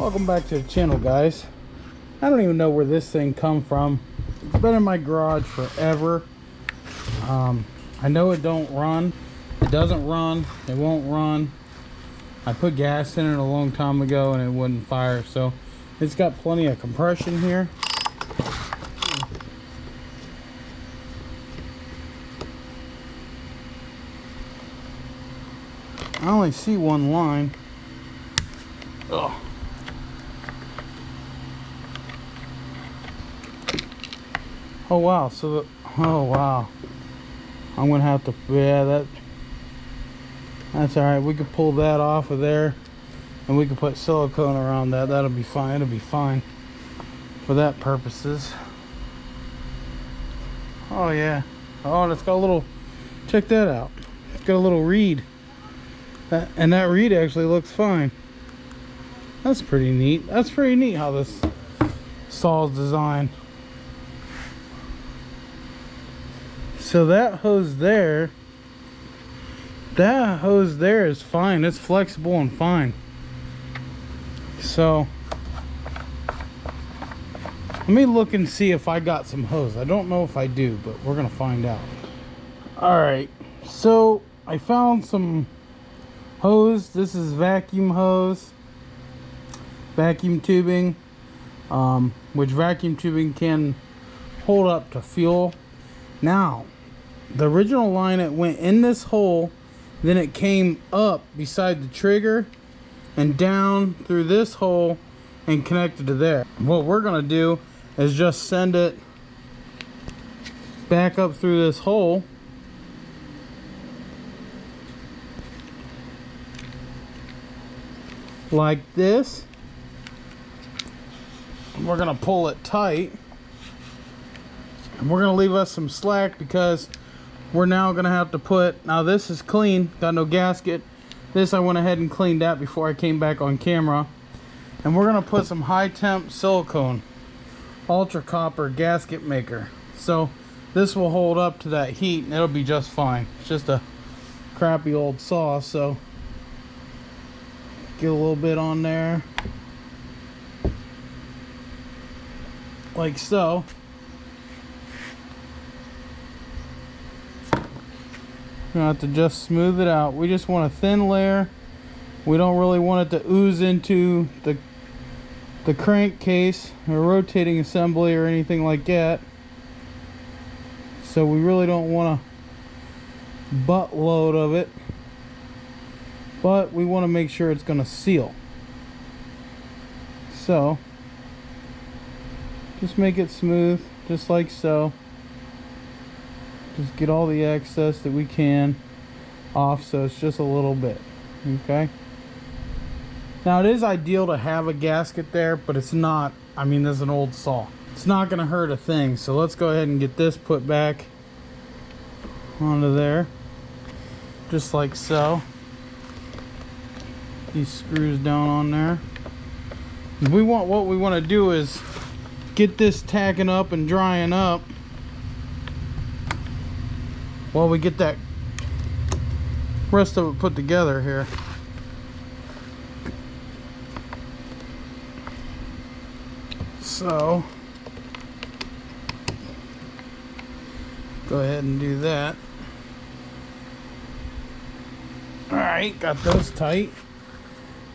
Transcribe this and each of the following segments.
Welcome back to the channel, guys. I don't even know where this thing come from. It's been in my garage forever. I know it don't run. It doesn't run. It won't run. I put gas in it a long time ago and it wouldn't fire, so it's got plenty of compression here. I only see one line. Ugh. Oh wow, so oh wow. I'm gonna have to, yeah, that's alright. We could pull that off of there and we could put silicone around that. That'll be fine. It'll be fine for that purposes. Oh yeah. Oh, and it's got a little, check that out. It's got a little reed. And that reed actually looks fine. That's pretty neat. That's pretty neat how this saw is designed. So that hose there is fine. It's flexible and fine. So let me look and see if I got some hose. I don't know if I do, but we're gonna find out. All right, so I found some hose. This is vacuum hose, vacuum tubing, which vacuum tubing can hold up to fuel. Now, the original line, it went in this hole, then it came up beside the trigger and down through this hole and connected to there. What we're gonna do is just send it back up through this hole like this. And we're gonna pull it tight. And we're gonna leave us some slack because we're now gonna have to put, now this is clean, got no gasket. This I went ahead and cleaned that before I came back on camera. And we're gonna put some high temp silicone, ultra copper gasket maker. So this will hold up to that heat and it'll be just fine. It's just a crappy old saw, so get a little bit on there, like so. You're gonna have to just smooth it out. We just want a thin layer. We don't really want it to ooze into the crankcase or rotating assembly or anything like that. So we really don't want a buttload of it, but we want to make sure it's gonna seal. So just make it smooth, just like so. Just get all the excess that we can off, so it's just a little bit. Okay, now it is ideal to have a gasket there, but it's not. I mean, there's an old saw, it's not gonna hurt a thing. So let's go ahead and get this put back onto there, just like so. These screws down on there. What we want to do is get this tacking up and drying up while we get that rest of it put together here. So go ahead and do that. All right, got those tight.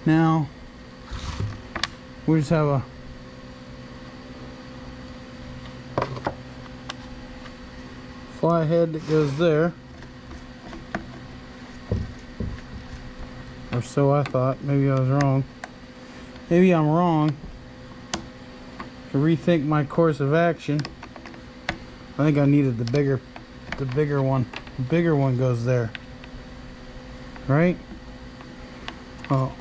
Now we just have a fly head that goes there, or so I thought. Maybe I was wrong. Maybe I'm wrong. To rethink my course of action, I think I needed the bigger one. The bigger one goes there, right? Oh,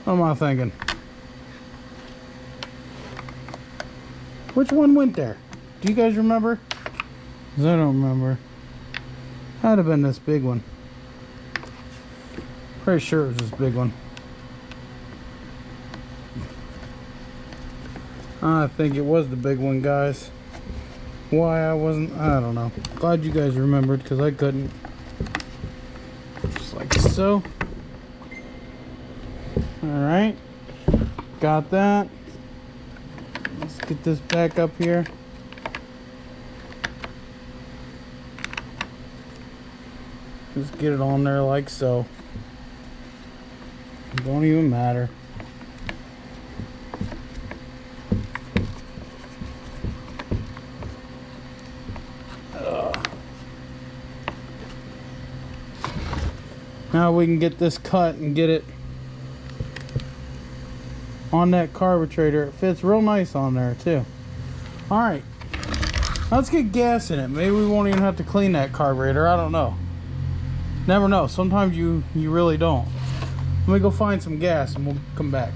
what am I thinking? Which one went there? Do you guys remember? I don't remember. Had have been this big one. Pretty sure it was this big one. I think it was the big one, guys. Why I wasn't, I don't know. Glad you guys remembered, because I couldn't. Just like so. Alright. Got that. Let's get this back up here. Just get it on there like so. It don't even matter. Now we can get this cut and get it on that carburetor. It fits real nice on there too. Alright, let's get gas in it. Maybe we won't even have to clean that carburetor. I don't know. Never know. Sometimes you really don't. Let me go find some gas and we'll come back.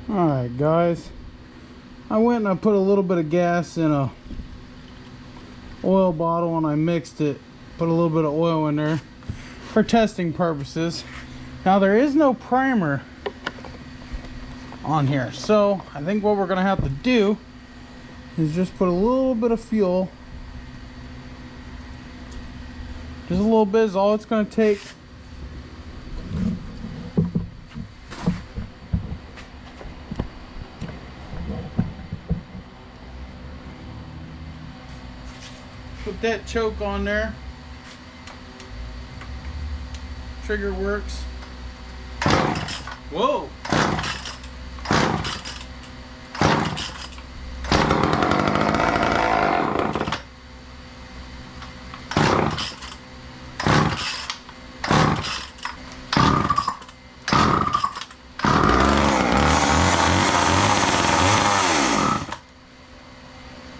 Alright guys, I went and I put a little bit of gas in a oil bottle and I mixed it. Put a little bit of oil in there for testing purposes. Now there is no primer on here, so I think what we're gonna have to do is just put a little bit of fuel. Just a little bit is all it's gonna take. Put that choke on there. Trigger works. Whoa!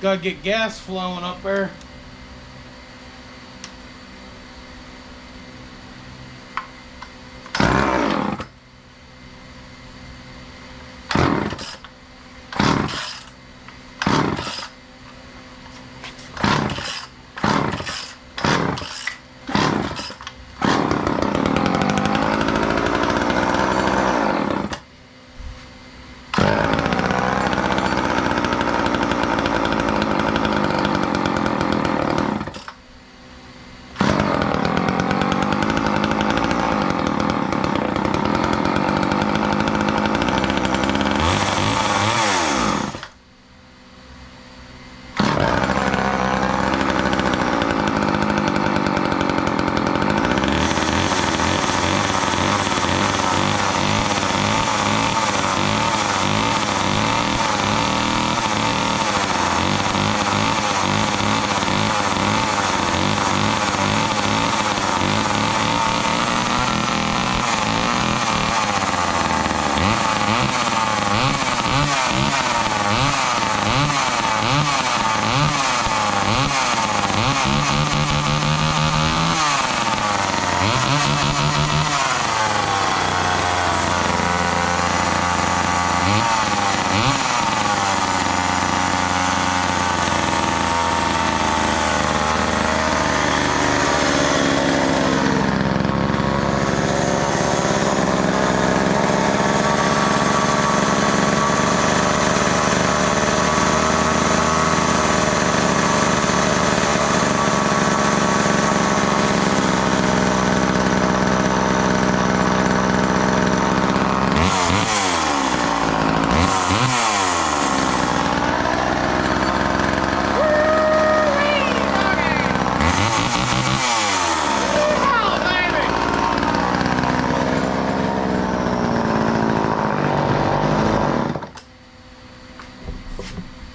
Gotta get gas flowing up there.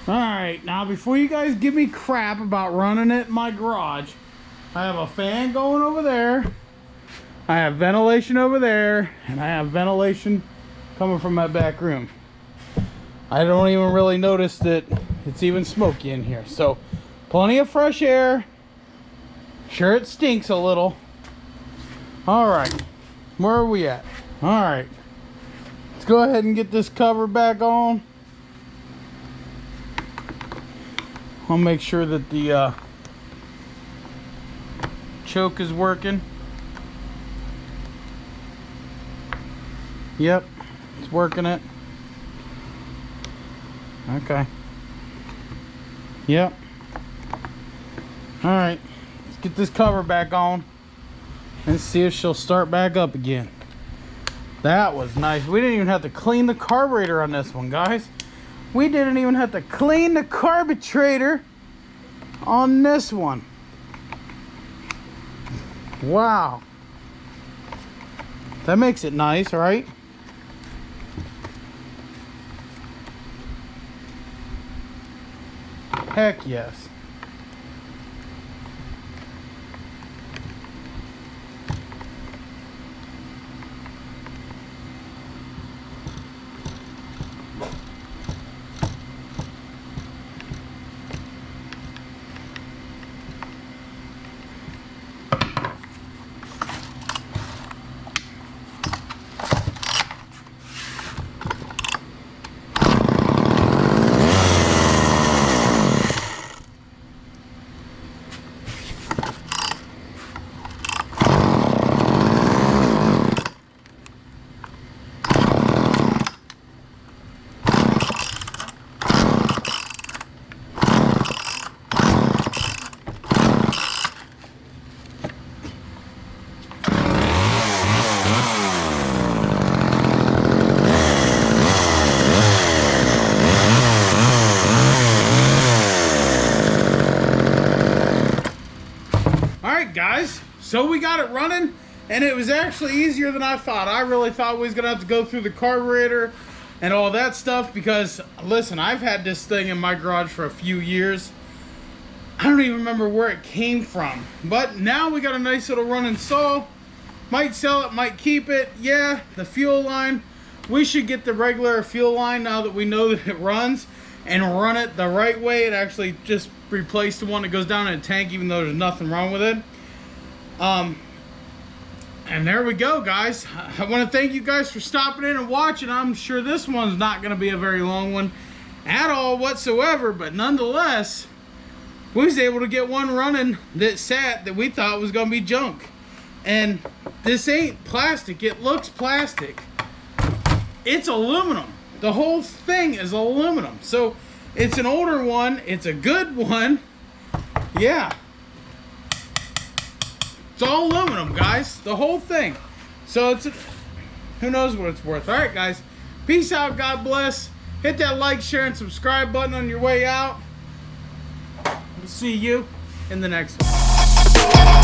Alright, now before you guys give me crap about running it in my garage, I have a fan going over there, I have ventilation over there, and I have ventilation coming from my back room. I don't even really notice that it's even smoky in here. So, plenty of fresh air. Sure, it stinks a little. Alright, where are we at? Alright, let's go ahead and get this cover back on. I'll make sure that the choke is working. Yep, it's working it. Okay. Yep. Alright, let's get this cover back on and see if she'll start back up again. That was nice. We didn't even have to clean the carburetor on this one, guys. We didn't even have to clean the carburetor on this one. Wow. That makes it nice, right? Heck yes. Guys, so we got it running, and it was actually easier than I thought. I really thought we was gonna have to go through the carburetor and all that stuff, because listen, I've had this thing in my garage for a few years. I don't even remember where it came from, but now we got a nice little running saw. Might sell it, might keep it. Yeah, the fuel line, we should get the regular fuel line now that we know that it runs, and run it the right way. It actually just replaced the one that goes down in a tank, even though there's nothing wrong with it. And there we go, guys. I want to thank you guys for stopping in and watching. I'm sure this one's not going to be a very long one at all whatsoever, but nonetheless, we was able to get one running that we thought was going to be junk. And this ain't plastic. It looks plastic. It's aluminum. The whole thing is aluminum. So it's an older one. It's a good one. Yeah. It's all aluminum, guys. The whole thing. So who knows what it's worth. All right, guys. Peace out. God bless. Hit that like, share, and subscribe button on your way out. We'll see you in the next one.